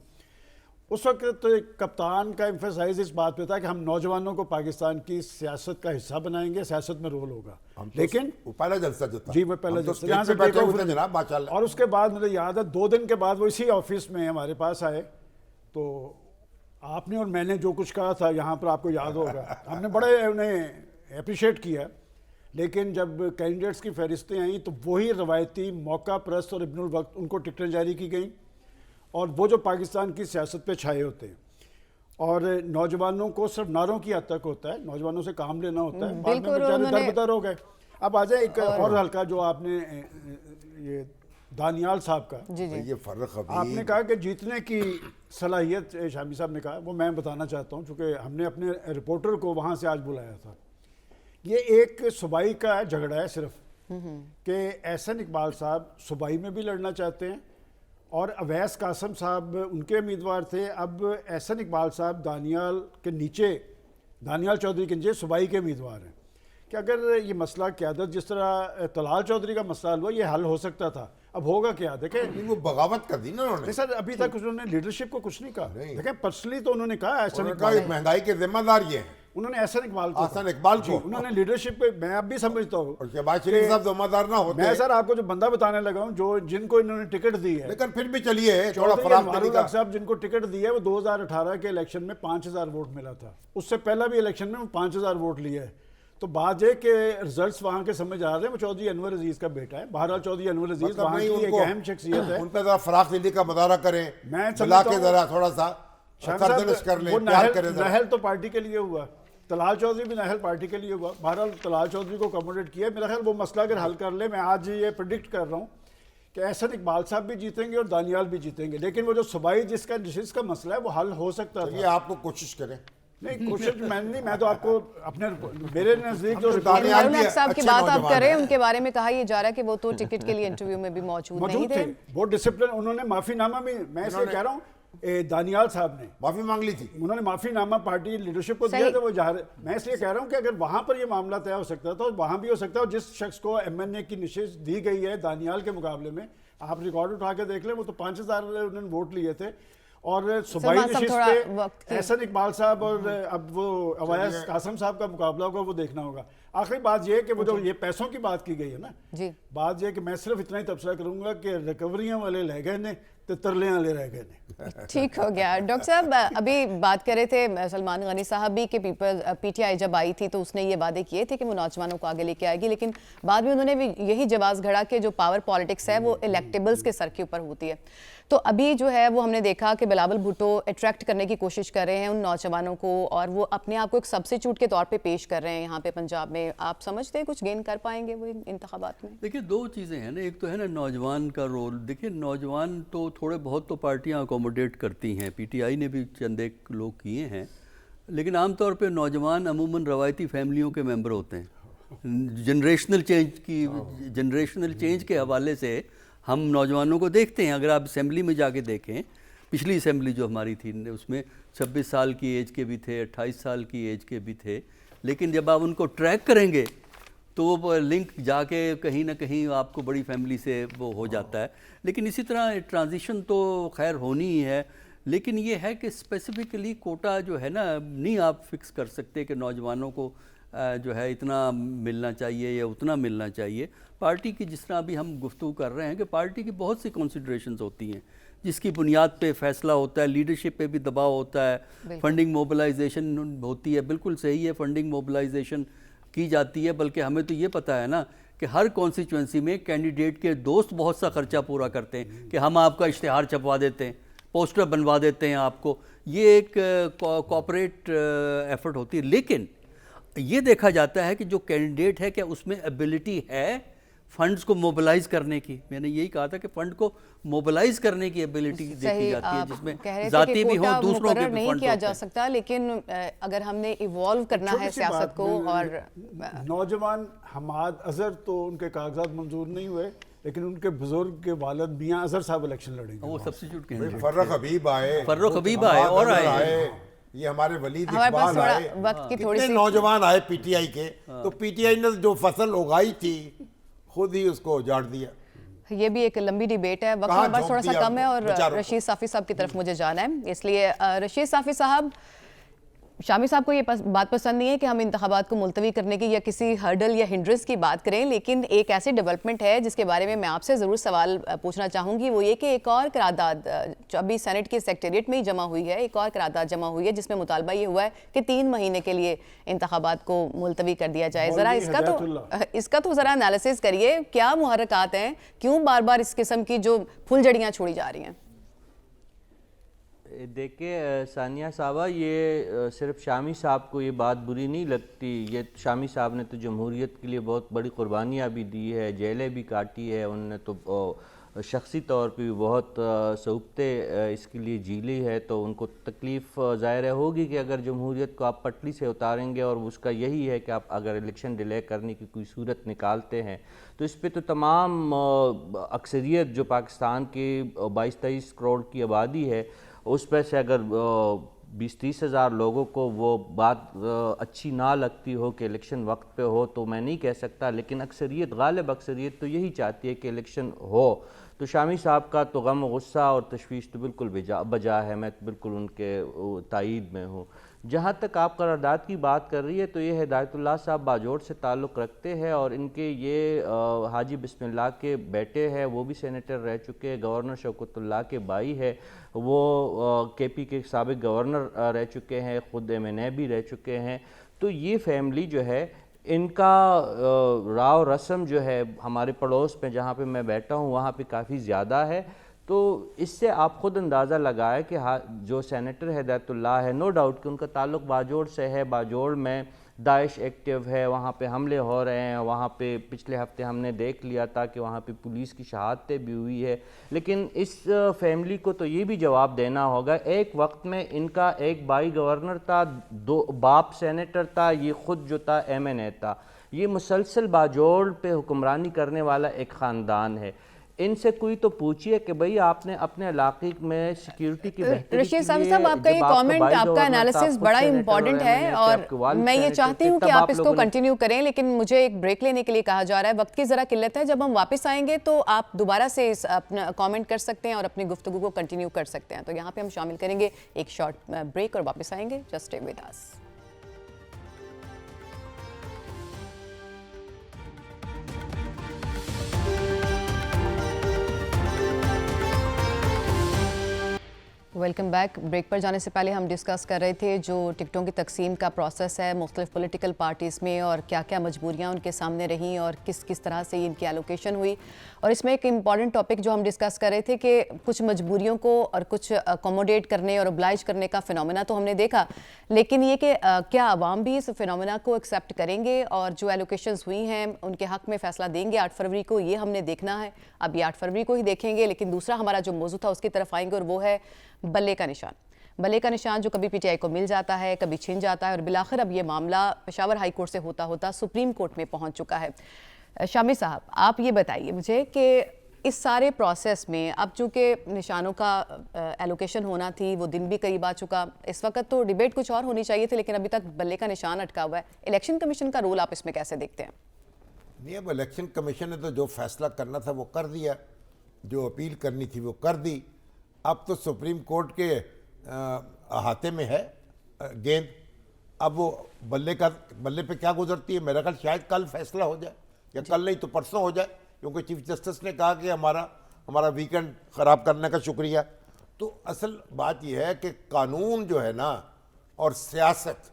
اس وقت کپتان کا ایمفیسائز اس بات پہ تھا کہ ہم نوجوانوں کو پاکستان کی سیاست کا حصہ بنائیں گے، سیاست میں رول ہوگا. لیکن پہلا جلسہ جو تھا، جی وہ پہلا جلسہ جہاں سے بیٹھے ہوئے تھے جناب، ماشاءاللہ. اور اس کے بعد مجھے یاد ہے 2 دن کے بعد وہ اسی آفس میں ہمارے پاس آئے تو آپ نے اور میں نے جو کچھ کہا تھا یہاں پر آپ کو یاد ہوگا، ہم نے بڑے انہیں اپریشیٹ کیا. لیکن جب کینڈیڈیٹس کی فہرستیں آئیں تو وہی روایتی موقع پرست اور ابن الوقت ان کو ٹکٹیں جاری کی گئیں اور وہ جو پاکستان کی سیاست پہ چھائے ہوتے ہیں اور نوجوانوں کو صرف نعروں کی حد تک ہوتا ہے، نوجوانوں سے کام لینا ہوتا ہے، بعد میں بیچارے دربدر ہو گئے۔ اب آ جائے ایک اور حلقہ جو آپ نے یہ دانیال صاحب کا، یہ فرق آپ نے کہا کہ جیتنے کی صلاحیت شامی صاحب نے کہا، وہ میں بتانا چاہتا ہوں چونکہ ہم نے اپنے رپورٹر کو وہاں سے آج بلایا تھا۔ یہ ایک صوبائی کا جھگڑا ہے صرف کہ احسن اقبال صاحب صوبائی میں بھی لڑنا چاہتے ہیں اور اویس قاسم صاحب ان کے امیدوار تھے، اب احسن اقبال صاحب دانیال کے نیچے، دانیال چودھری کے نیچے صوبائی کے امیدوار ہیں کہ اگر یہ مسئلہ قیادت جس طرح طلال چودھری کا مسئلہ حل ہوا یہ حل ہو سکتا تھا، اب ہوگا کیا؟ دیکھیں وہ بغاوت کر دی نا انہوں نے سر، ابھی تک انہوں نے لیڈرشپ کو کچھ نہیں کہا۔ دیکھیں پرسنلی تو انہوں نے کہا احسن اقبال، مہنگائی کے ذمہ دار یہ ہیں، انہوں نے احسن اقبال کو، احسن اقبال کو انہوں نے لیڈرشپ پہ، میں اب بھی سمجھتا ہوں اور شہباز شریف صاحب ذمہ دار نہ ہوتے میں سر آپ کو جو بندہ بتانے لگا ہوں جو جن کو انہوں نے ٹکٹ دی ہے، لیکن پھر بھی چلیے تھوڑا چودھری فراغ انوار طریقہ الحق صاحب جن کو ٹکٹ دی ہے وہ 2018 کے الیکشن میں 5000 ووٹ ملا تھا، اس سے پہلا بھی الیکشن میں وہ 5000 ووٹ لیا ہے۔ تو بات یہ کہ رزلٹس وہاں کے سمجھ آ رہے ہیں، وہ چودھری انور عزیز کا بیٹا ہے، بہرحال چودھری انور عزیز وہاں کی ایک اہم شخصیت ہے۔ ان پہ ذرا فراغ دلی کا مظاہرہ کریں، میں بلا سمجھتا کے ہوں ذرا تھوڑا سا سردنش کر لیں، پیار کریں ذرا۔ نہل تو پارٹی کے لیے ہوا، طلال چودھری بھی نہل پارٹی کے لیے ہوا، بہرحال طلال چودھری کو اکوموڈیٹ کیا، میرا خیال وہ مسئلہ اگر حل کر لے، میں آج یہ پریڈکٹ کر رہا ہوں کہ احسن اقبال صاحب بھی جیتیں گے اور دانیال بھی جیتیں گے، لیکن وہ جو صوبائی جس کا مسئلہ ہے وہ حل ہو سکتا یہ تھا۔ آپ کو کوشش کریں، نہیں کوشش میں نہیں، میں تو آپ کو اپنے میرے نزدیک جو دانیال الحق صاحب کی اچھے بات آپ نوجوان کریں، ہیں۔ ان کے بارے میں کہا یہ جا رہا ہے کہ وہ تو ٹکٹ کے لیے انٹرویو میں بھی موجود نہیں تھے۔ وہ ڈسپلن انہوں نے معافی نامہ بھی، میں اس لیے کہہ رہا ہوں دانیال صاحب نے معافی مانگ لی تھی، انہوں نے معافی نامہ پارٹی لیڈرشپ کو دیا تھا، وہ میں اس لیے کہہ رہا ہوں کہ اگر وہاں پر یہ معاملہ طے ہو سکتا تھا وہاں بھی ہو سکتا ہے، جس شخص کو ایم این اے کی نشست دی گئی ہے دانیال کے مقابلے میں، آپ ریکارڈ اٹھا کے دیکھ لیں، وہ تو 5000 انہوں نے ووٹ لیے تھے، اور صوبائی نشست پہ احسن اقبال صاحب اور اب وہ اویس قاسم صاحب کا مقابلہ ہوگا، وہ دیکھنا ہوگا۔ آخری بات یہ کہ وہ جو یہ پیسوں کی بات کی گئی ہے نا، بات یہ کہ میں صرف اتنا ہی تبصرہ کروں گا کہ ریکوریاں والے لے گئے نے تو ترلیاں والے رہ گئے نے۔ ٹھیک ہو گیا ڈاکٹر صاحب، ابھی بات کر رہے تھے سلمان غنی صاحب بھی کہ پی ٹی آئی جب آئی تھی تو اس نے یہ وعدے کیے تھے کہ وہ نوجوانوں کو آگے لے کے آئے گی، لیکن بعد میں انہوں نے بھی یہی جواز گھڑا کہ جو پاور پالیٹکس ہے وہ الیکٹیبلز کے سر کے اوپر ہوتی ہے۔ تو ابھی جو ہے وہ ہم نے دیکھا کہ بلاول بھٹو اٹریکٹ کرنے کی کوشش کر رہے ہیں ان نوجوانوں کو، اور وہ اپنے آپ کو ایک سبسٹیچیوٹ کے طور پہ پیش کر رہے ہیں یہاں پہ پنجاب میں۔ آپ سمجھتے ہیں کچھ گین کر پائیں گے وہ انتخابات میں؟ دیکھیں دو چیزیں ہیں نا، ایک تو ہے نا نوجوان کا رول۔ دیکھیں نوجوان تو تھوڑے بہت تو پارٹیاں اکوموڈیٹ کرتی ہیں، پی ٹی آئی نے بھی چند ایک لوگ کیے ہیں، لیکن عام طور پہ نوجوان عموماً روایتی فیملیوں کے ممبر ہوتے ہیں۔ جنریشنل چینج کے حوالے سے ہم نوجوانوں کو دیکھتے ہیں، اگر آپ اسمبلی میں جا کے دیکھیں، پچھلی اسمبلی جو ہماری تھی اس میں 26 سال کی ایج کے بھی تھے، 28 سال کی ایج کے بھی تھے، لیکن جب آپ ان کو ٹریک کریں گے تو وہ لنک جا کے کہیں نہ کہیں آپ کو بڑی فیملی سے وہ ہو جاتا ہے۔ لیکن اسی طرح ٹرانزیشن تو خیر ہونی ہی ہے، لیکن یہ ہے کہ اسپیسیفکلی کوٹا جو ہے نا نہیں آپ فکس کر سکتے کہ نوجوانوں کو جو ہے اتنا ملنا چاہیے یا اتنا ملنا چاہیے۔ پارٹی کی جس طرح ابھی ہم گفتگو کر رہے ہیں کہ پارٹی کی بہت سی کنسیڈریشنز ہوتی ہیں جس کی بنیاد پہ فیصلہ ہوتا ہے، لیڈرشپ پہ بھی دباؤ ہوتا ہے، فنڈنگ موبلائزیشن ہوتی ہے، بالکل صحیح ہے فنڈنگ موبلائزیشن کی جاتی ہے، بلکہ ہمیں تو یہ پتہ ہے نا کہ ہر کانسٹیچوئنسی میں کینڈیڈیٹ کے دوست بہت سا خرچہ پورا کرتے ہیں کہ ہم آپ کا اشتہار چھپوا دیتے ہیں، پوسٹر بنوا دیتے ہیں آپ کو، یہ ایک کوآپریٹ ایفرٹ ہوتی ہے۔ لیکن یہ دیکھا جاتا ہے کہ جو کینڈیڈیٹ ہے کیا اس میں ایبلٹی ہے فنڈز کو موبلائز کرنے کی۔ میں نے یہی کہا تھا کہ فنڈ کو موبلائز کرنے کی ایبلٹی دیکھی جاتی ہے، جس میں ذاتی بھی ہوں دوسروں کے بھی نہیں فنڈ کیا جا سکتا، لیکن اگر ہم نے ایوالو کرنا ہے سیاست کو۔ اور نوجوان حماد اظہر تو ان کے کاغذات منظور نہیں ہوئے، لیکن ان کے بزرگ کے والد میاں اظہر صاحب الیکشن لڑیں گے، وہ سبسٹیچیوٹ کینڈیڈیٹ فرخ حبیب آئے، فرخ حبیب آئے اور آئے، یہ ہمارے ولید ہمارے پاس اقبال تھوڑا آئے، وقت کی تھوڑی کتنے سی نوجوان آئے پی ٹی آئی کے، تو پی ٹی آئی نے جو فصل اگائی تھی خود ہی اس کو اجاڑ دیا۔ یہ بھی ایک لمبی ڈیبیٹ ہے، وقت ہمارے پاس تھوڑا سا کم ہے اور رشید صافی صاحب کی طرف مجھے جانا ہے، اس لیے رشید صافی صاحب، شامی صاحب کو یہ بات پسند نہیں ہے کہ ہم انتخابات کو ملتوی کرنے کی یا کسی ہرڈل یا ہنڈرنس کی بات کریں، لیکن ایک ایسی ڈیولپمنٹ ہے جس کے بارے میں آپ سے ضرور سوال پوچھنا چاہوں گی، وہ یہ کہ ایک اور قرارداد جو ابھی سینٹ کی سیکریٹریٹ میں ہی جمع ہوئی ہے، ایک اور قرارداد جمع ہوئی ہے جس میں مطالبہ یہ ہوا ہے کہ 3 مہینے کے لیے انتخابات کو ملتوی کر دیا جائے۔ ذرا اس کا تو ذرا انالیسس کریے، کیا محرکات ہیں، کیوں بار بار اس قسم کی جو پھول جڑیاں چھوڑی جا رہی ہیں؟ دیکھیں ثانیہ صاحبہ، یہ صرف شامی صاحب کو یہ بات بری نہیں لگتی. یہ شامی صاحب نے تو جمہوریت کے لیے بہت بڑی قربانیاں بھی دی ہے، جیلیں بھی کاٹی ہے، انہوں نے تو شخصی طور پہ بھی بہت صعوبتیں اس کے لیے جیلی ہے. تو ان کو تکلیف ظاہر ہوگی کہ اگر جمہوریت کو آپ پٹری سے اتاریں گے، اور اس کا یہی ہے کہ آپ اگر الیکشن ڈیلے کرنے کی کوئی صورت نکالتے ہیں تو اس پہ تو تمام اکثریت جو پاکستان کی 22-23 کروڑ کی آبادی ہے، اس پہ سے اگر 20-30 ہزار لوگوں کو وہ بات اچھی نہ لگتی ہو کہ الیکشن وقت پہ ہو، تو میں نہیں کہہ سکتا، لیکن اکثریت، غالب اکثریت تو یہی چاہتی ہے کہ الیکشن ہو. تو شامی صاحب کا تو غم و غصہ اور تشویش تو بالکل بجا ہے، میں بالکل ان کے تائید میں ہوں. جہاں تک آپ قرارداد کی بات کر رہی ہے تو یہ ہدایت اللہ صاحب باجوڑ سے تعلق رکھتے ہیں، اور ان کے یہ حاجی بسم اللہ کے بیٹے ہیں، وہ بھی سینیٹر رہ چکے ہیں. گورنر شوکت اللہ کے بھائی ہے، وہ کے پی کے سابق گورنر رہ چکے ہیں، خود MNA بھی رہ چکے ہیں. تو یہ فیملی جو ہے، ان کا راو رسم جو ہے ہمارے پڑوس میں جہاں پہ میں بیٹھا ہوں وہاں پہ کافی زیادہ ہے. تو اس سے آپ خود اندازہ لگائیں کہ جو سینیٹر ہدایت اللہ ہے، نو ڈاؤٹ کہ ان کا تعلق باجوڑ سے ہے. باجوڑ میں داعش ایکٹیو ہے، وہاں پہ حملے ہو رہے ہیں، وہاں پہ پچھلے ہفتے ہم نے دیکھ لیا تھا کہ وہاں پہ پولیس کی شہادتیں بھی ہوئی ہے. لیکن اس فیملی کو تو یہ بھی جواب دینا ہوگا، ایک وقت میں ان کا ایک بھائی گورنر تھا، دو باپ سینیٹر تھا، یہ خود جو تھا MNA تھا. یہ مسلسل باجوڑ پہ حکمرانی کرنے والا ایک خاندان ہے. ان سے کوئی تو پوچھئے کہ بھئی آپ نے اپنے علاقے میں سیکیورٹی کی بہتری رشید صاحب آپ کا یہ کامنٹ، آپ کا انالیسس بڑا امپورٹنٹ ہے، اور میں یہ چاہتی ہوں کہ آپ اس کو کنٹینیو کریں، لیکن مجھے ایک بریک لینے کے لیے کہا جا رہا ہے، وقت کی ذرا قلت ہے. جب ہم واپس آئیں گے تو آپ دوبارہ سے اپنا کامنٹ کر سکتے ہیں اور اپنی گفتگو کو کنٹینیو کر سکتے ہیں. تو یہاں پہ ہم شامل کریں گے ایک شارٹ بریک اور واپس آئیں گے. Just stay with us. Welcome back. Break پر جانے سے پہلے ہم ڈسکس کر رہے تھے جو ٹکٹوں کی تقسیم کا پروسیس ہے مختلف پولیٹیکل پارٹیز میں، اور کیا کیا مجبوریاں ان کے سامنے رہیں اور کس طرح سے ان کی ایلوکیشن ہوئی. اور اس میں ایک امپورٹنٹ ٹاپک جو ہم ڈسکس کر رہے تھے کہ کچھ مجبوریوں کو اور کچھ اکوموڈیٹ کرنے اور اوبلائج کرنے کا فینومینا تو ہم نے دیکھا، لیکن یہ کہ کیا عوام بھی اس فینومینا کو ایکسیپٹ کریں گے اور جو ایلوکیشنز ہوئی ہیں ان کے حق میں فیصلہ دیں گے 8 فروری کو. یہ ہم نے دیکھنا ہے. اب یہ 8 فروری کو ہی دیکھیں گے، لیکن دوسرا ہمارا جو موضوع تھا اس کی طرف آئیں گے، اور وہ ہے بلے کا نشان. بلے کا نشان جو کبھی PTI کو مل جاتا ہے، کبھی چھن جاتا ہے، اور بالآخر اب یہ معاملہ پشاور ہائی کورٹ سے ہوتا سپریم کورٹ میں پہنچ چکا ہے. شامی صاحب آپ یہ بتائیے مجھے کہ اس سارے پروسیس میں اب چونکہ نشانوں کا ایلوکیشن ہونا تھی، وہ دن بھی قریب آ چکا، اس وقت تو ڈیبیٹ کچھ اور ہونی چاہیے تھی، لیکن ابھی تک بلے کا نشان اٹکا ہوا ہے. الیکشن کمیشن کا رول آپ اس میں کیسے دیکھتے ہیں؟ نہیں، اب الیکشن کمیشن نے تو جو فیصلہ کرنا تھا وہ کر دیا، جو اپیل کرنی تھی وہ کر دی. اب تو سپریم کورٹ کے احاطے میں ہے گیند. اب وہ بلے پہ کیا گزرتی ہے، میرا خیال شاید کل فیصلہ ہو جائے، یا کل نہیں تو پرسوں ہو جائے، کیونکہ چیف جسٹس نے کہا کہ ہمارا ویکنڈ خراب کرنے کا شکریہ. تو اصل بات یہ ہے کہ قانون جو ہے نا اور سیاست،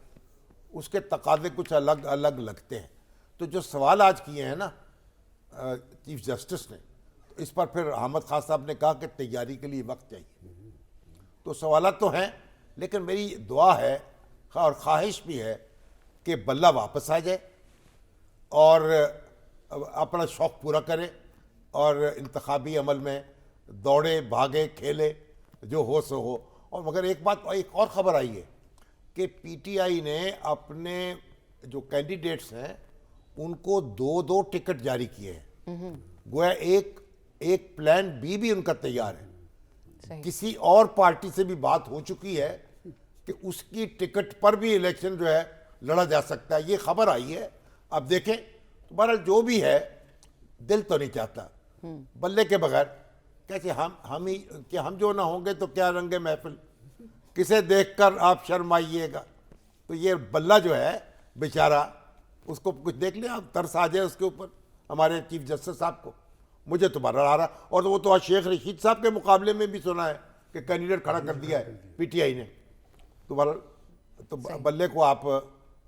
اس کے تقاضے کچھ الگ الگ لگتے ہیں. تو جو سوال آج کیے ہیں نا چیف جسٹس نے، اس پر پھر احمد خان صاحب نے کہا کہ تیاری کے لیے وقت چاہیے. تو سوالات تو ہیں، لیکن میری دعا ہے اور خواہش بھی ہے کہ بلہ واپس آ جائے اور اپنا شوق پورا کرے اور انتخابی عمل میں دوڑے، بھاگے، کھیلے، جو ہو سو ہو. اور مگر ایک اور خبر آئی ہے کہ PTI نے اپنے جو کینڈیڈیٹس ہیں ان کو 2 ٹکٹ جاری کیے ہیں. گویا ایک پلان B بھی ان کا تیار ہے. کسی اور پارٹی سے بھی بات ہو چکی ہے کہ اس کی ٹکٹ پر بھی الیکشن جو ہے لڑا جا سکتا ہے. یہ خبر آئی ہے. اب دیکھیں، بہرحال جو بھی ہے، دل تو نہیں چاہتا بلے کے بغیر کیسے ہم جو نہ ہوں گے تو کیا رنگ محفل، کسے دیکھ کر آپ شرمائیے گا. تو یہ بلہ جو ہے بیچارہ، اس کو کچھ دیکھ لیں آپ، ترس آ جائے اس کے اوپر ہمارے چیف جسٹس صاحب کو. مجھے تو بہرحال آ رہا، اور وہ تو شیخ رشید صاحب کے مقابلے میں بھی سنا ہے کہ کینڈیڈیٹ کھڑا کر دیا ہے PTI نے. تو بہرحال تو بلے کو آپ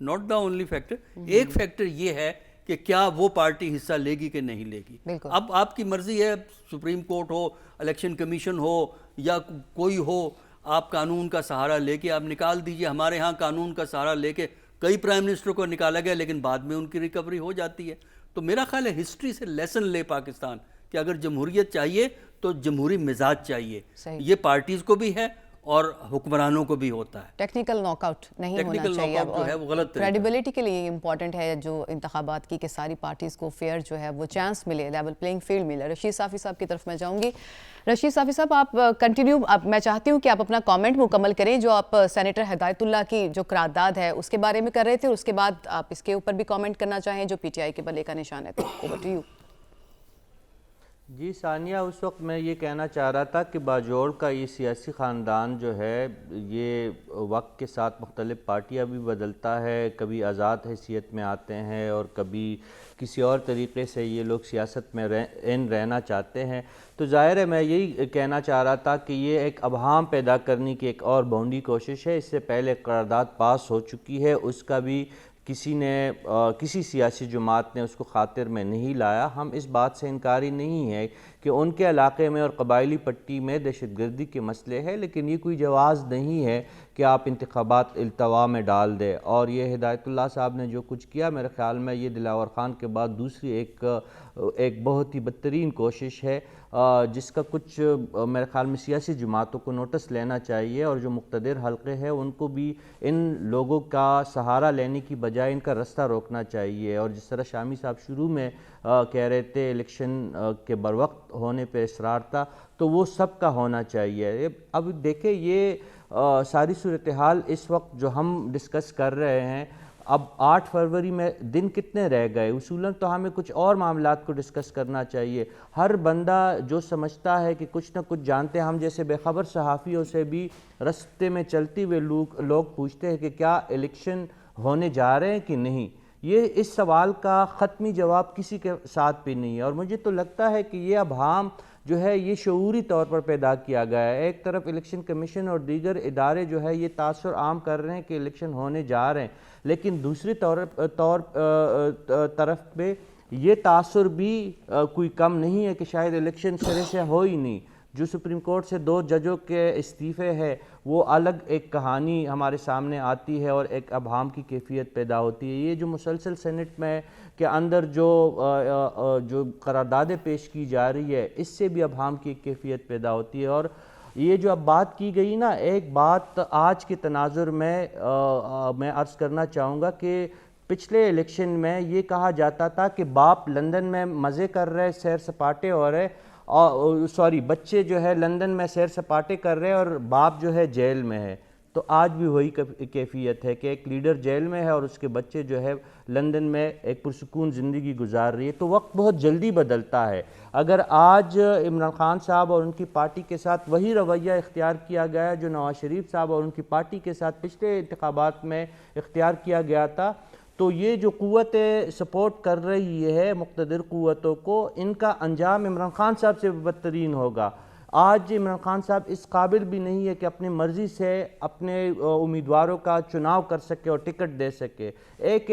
ناٹ دا اونلی فیکٹر. ایک فیکٹر یہ ہے کہ کیا وہ پارٹی حصہ لے گی کہ نہیں لے گی. بالکل. اب آپ کی مرضی ہے, سپریم کورٹ ہو, الیکشن کمیشن ہو یا کوئی ہو, آپ قانون کا سہارا لے کے آپ نکال دیجئے. ہمارے ہاں قانون کا سہارا لے کے کئی پرائم منسٹر کو نکالا گیا لیکن بعد میں ان کی ریکوری ہو جاتی ہے. تو میرا خیال ہے ہسٹری سے لیسن لے پاکستان کہ اگر جمہوریت چاہیے تو جمہوری مزاج چاہیے. یہ پارٹیز کو بھی ہے اور حکمرانوں کو بھی ہوتا ہے. ٹیکنیکل ناک آؤٹ نہیں ہونا چاہیے. اب جو ہے وہ غلط کریڈیبلٹی کے لیے امپورٹنٹ ہے جو انتخابات کی کہ ساری پارٹیز کو فیئر جو ہے وہ چانس ملے, لیول پلینگ فیلڈ ملے. رشید صافی صاحب کی طرف میں جاؤں گی. رشید صافی صاحب آپ کنٹینیو, میں چاہتی ہوں کہ آپ اپنا کامنٹ مکمل کریں جو آپ سینیٹر ہدایت اللہ کی جو قرارداد ہے اس کے بارے میں کر رہے تھے, اس کے بعد آپ اس کے اوپر بھی کامنٹ کرنا چاہیں جو پی ٹی آئی کے بلے کا نشان ہے. تو اوور ٹو یو. جی ثانیہ, اس وقت میں یہ کہنا چاہ رہا تھا کہ باجوڑ کا یہ سیاسی خاندان جو ہے یہ وقت کے ساتھ مختلف پارٹیاں بھی بدلتا ہے, کبھی آزاد حیثیت میں آتے ہیں اور کبھی کسی اور طریقے سے یہ لوگ سیاست میں رہنا چاہتے ہیں. تو ظاہر ہے میں یہی کہنا چاہ رہا تھا کہ یہ ایک ابہام پیدا کرنے کی ایک اور بونڈی کوشش ہے. اس سے پہلے قرارداد پاس ہو چکی ہے, اس کا بھی کسی سیاسی جماعت نے اس کو خاطر میں نہیں لایا. ہم اس بات سے انکاری نہیں ہے کہ ان کے علاقے میں اور قبائلی پٹی میں دہشت گردی کے مسئلے ہیں, لیکن یہ کوئی جواز نہیں ہے کہ آپ انتخابات التوا میں ڈال دیں. اور یہ ہدایت اللہ صاحب نے جو کچھ کیا, میرے خیال میں یہ دلاور خان کے بعد دوسری ایک بہت ہی بدترین کوشش ہے جس کا کچھ میرے خیال میں سیاسی جماعتوں کو نوٹس لینا چاہیے اور جو مقتدر حلقے ہیں ان کو بھی ان لوگوں کا سہارا لینے کی بجائے ان کا رستہ روکنا چاہیے. اور جس طرح شامی صاحب شروع میں کہہ رہے تھے الیکشن کے بروقت ہونے پہ اصرار تھا, تو وہ سب کا ہونا چاہیے. اب دیکھیں یہ ساری صورتحال اس وقت جو ہم ڈسکس کر رہے ہیں, اب 8 فروری میں دن کتنے رہ گئے, اصولاً تو ہمیں کچھ اور معاملات کو ڈسکس کرنا چاہیے. ہر بندہ جو سمجھتا ہے کہ کچھ نہ کچھ جانتے ہیں, ہم جیسے بے خبر صحافیوں سے بھی رستے میں چلتے ہوئے لوگ پوچھتے ہیں کہ کیا الیکشن ہونے جا رہے ہیں کہ نہیں. یہ اس سوال کا ختمی جواب کسی کے ساتھ بھی نہیں ہے, اور مجھے تو لگتا ہے کہ یہ ابہام جو ہے یہ شعوری طور پر پیدا کیا گیا ہے. ایک طرف الیکشن کمیشن اور دیگر ادارے جو ہے یہ تاثر عام کر رہے ہیں کہ الیکشن ہونے جا رہے ہیں, لیکن دوسری طرف پہ یہ تاثر بھی کوئی کم نہیں ہے کہ شاید الیکشن سرے سے ہو ہی نہیں. جو سپریم کورٹ سے 2 ججوں کے استعفے ہے وہ الگ ایک کہانی ہمارے سامنے آتی ہے اور ایک ابہام کی کیفیت پیدا ہوتی ہے. یہ جو مسلسل سینٹ میں کے اندر جو قراردادیں پیش کی جا رہی ہے, اس سے بھی ابہام کی ایک کیفیت پیدا ہوتی ہے. اور یہ جو اب بات کی گئی نا, ایک بات آج کے تناظر میں میں عرض کرنا چاہوں گا کہ پچھلے الیکشن میں یہ کہا جاتا تھا کہ باپ لندن میں مزے کر رہے, سیر سپاٹے ہو رہے, بچے جو ہے لندن میں سیر سپاٹے کر رہے اور باپ جو ہے جیل میں ہے. تو آج بھی وہی کیفیت ہے کہ ایک لیڈر جیل میں ہے اور اس کے بچے جو ہے لندن میں ایک پرسکون زندگی گزار رہی ہے. تو وقت بہت جلدی بدلتا ہے. اگر آج عمران خان صاحب اور ان کی پارٹی کے ساتھ وہی رویہ اختیار کیا گیا جو نواز شریف صاحب اور ان کی پارٹی کے ساتھ پچھلے انتخابات میں اختیار کیا گیا تھا, تو یہ جو قوتیں سپورٹ کر رہی ہے مقتدر قوتوں کو, ان کا انجام عمران خان صاحب سے بدترین ہوگا. آج عمران خان صاحب اس قابل بھی نہیں ہے کہ اپنی مرضی سے اپنے امیدواروں کا چناؤ کر سکے اور ٹکٹ دے سکے. ایک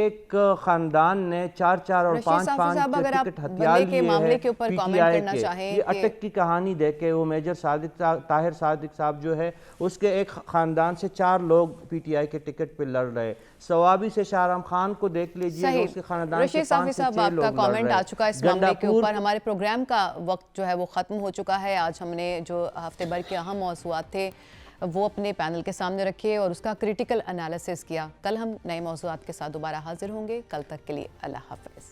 خاندان نے 4 اور 5 ٹکٹ ہتھیار لیے ہیں پی ٹی آئی کے. یہ اٹک کی کہانی دیکھے, وہ میجر طاہر صادق صاحب جو ہے اس کے ایک خاندان سے 4 لوگ پی ٹی آئی کے ٹکٹ پہ لڑ رہے. ثوابی سے شاہرام خان کو دیکھ لیجیے, اس کے خاندان سے 5 سے 6 لوگ لڑ رہے. رشید صافی صاحب آپ کا کامنٹ آ چکا ہے اس معاملے کے اوپر. ہمارے پروگرام کا وقت جو ہے وہ ختم ہو چکا ہے. آج ہم نے جو ہفتے بھر کے اہم موضوعات تھے وہ اپنے پینل کے سامنے رکھے اور اس کا کریٹیکل انالیسس کیا. کل ہم نئے موضوعات کے ساتھ دوبارہ حاضر ہوں گے. کل تک کے لیے اللہ حافظ.